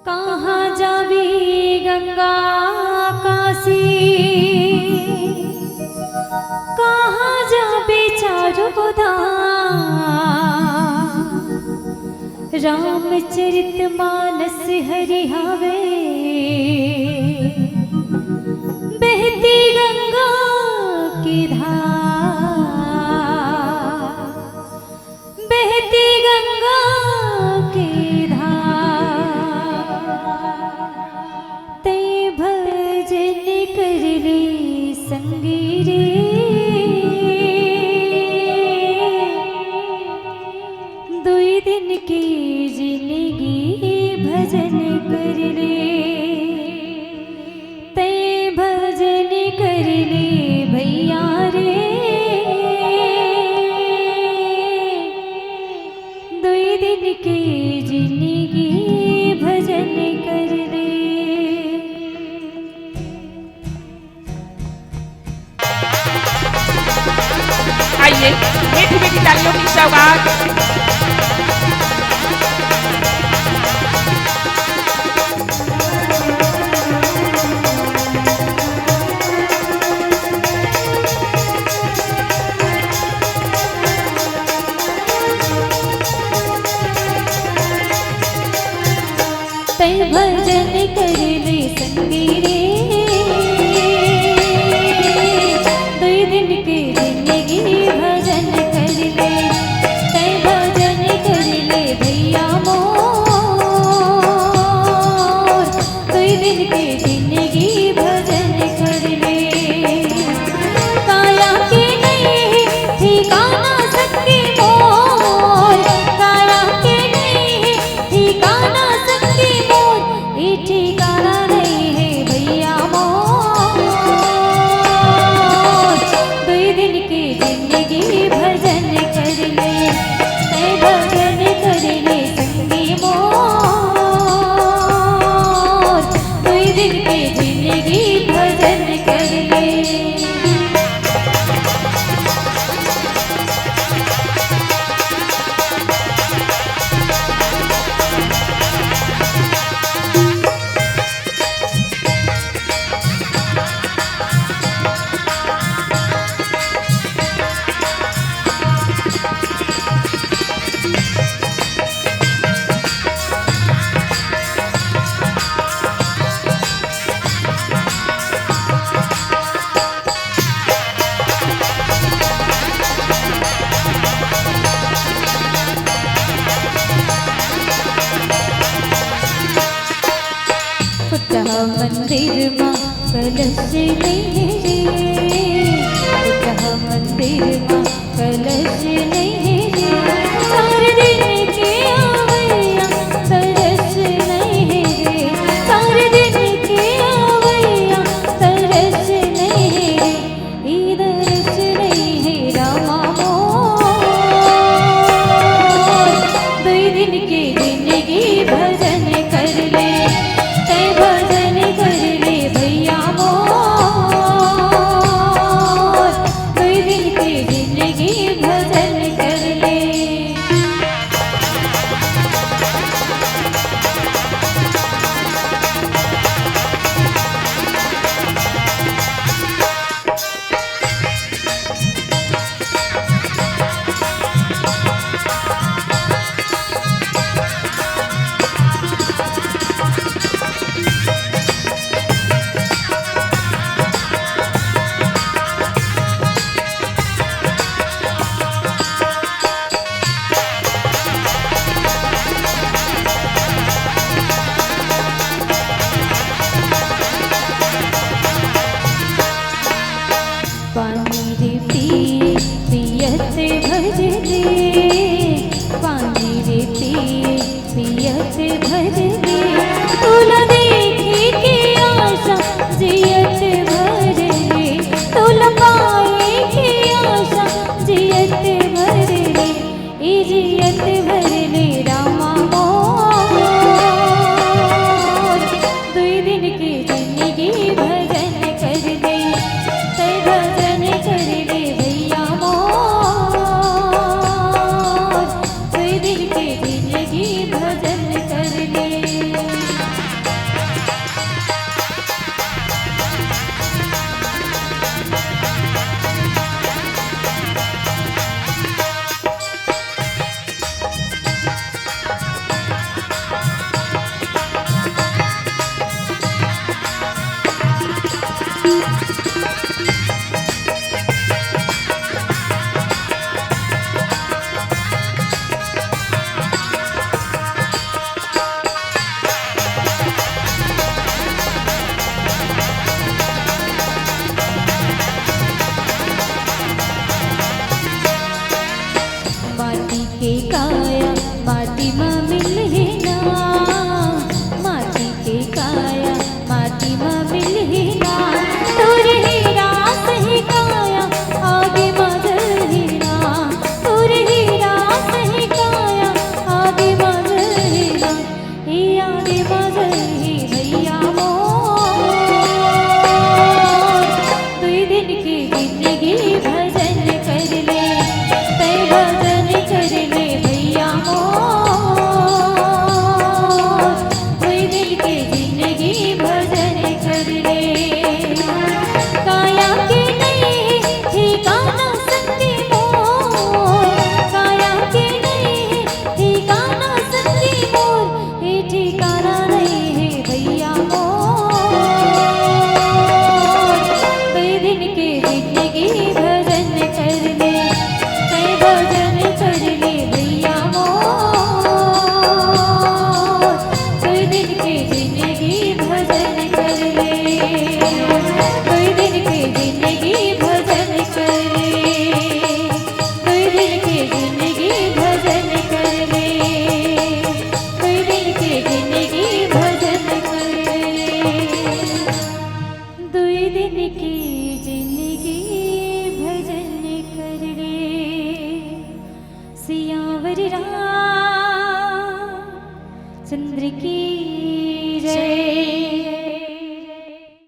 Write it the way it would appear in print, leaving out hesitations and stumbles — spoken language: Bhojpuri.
कहाँ जावी गंगा काशी, कहाँ जावे चारों धाम। रामचरितमानस हरिहावे, बहती गंगा की धार, बहती गंगा की धार। ते भजन कर ले संगी रे, दुई दिन की जिंदगी भजन कर ले। ते भजन कर ले भैया रे, दुई दिन की जिंदगी भजन कर ले। आइए मीठी मीठी तालियों की सौगात। ते भजन कर ले संगी रे, दुई दिन की जिंदगी भजन कर ले। ते भजन कर ले भैया मोर, दुई दिन की जिंदगी भजन कर ले। काया के नहीं ठिकाना सकती मोर, काया के नहीं ठिकाना सकती मोर, ये ठिकाना नहीं है भैया मोर। दुई दिन की जिंदगी भजन कर ले, ते भजन कर ले संगी मोर, दुई दिन की जिंदगी भजन कर ले। मंदिर मां कलश नहीं रे, मंदिर मां कलश नहीं रे। सारे दिन के आवैया तरस नहीं रे, सारे दिन के आवैया तरस नहीं रे, इधरस नहीं है रामा मोर। दुई दिन की जिंदगी भजन कर ले, ते भजन कर ले भैया मोर, दुई दिन की जिंदगी भजन कर ले। पानी रे पियत भर ले, पानी रे पियत भर ले। तुला देखे के आशा जियत भर ले, तुला पाए के आशा जियत भर ले, ई जियत भर ले रामा मोर। दुई दिन की जिंदगी भजन कर ले, ते भजन कर ले भैया मोर, दुई दिन की जिंदगी भजन कर ले। मिलही ना माटी के काया माटी माँ मिलही ना तोर हीरा सही काया आगे मजही ना तोर हीरा सही काया आगे मजही ना हे आगे मजही भैया मोर दुई दिन की जिंदगी भजन कर ले तै भजन कर ले भैया मोर दुई दिन की जिंदगी भजन कर ले काया के नहीं ठिकाना संगी मोर काया के नहीं ठिकाना संगी मोर ये ठिकाना नहीं है भैया मोर दुई दिन की जिंदगी भजन कर ले तै भजन कर ले भैया मोर दुई दिन की जिंदगी भजन कर ले दुई दिन की जिंदगी भजन कर ले दुई दिन की जिंदगी भजन कर ले दुई दिन की जिंदगी भजन कर ले दुई दिन की जिंदगी भजन कर ले सियावर रामचंद्र की जय।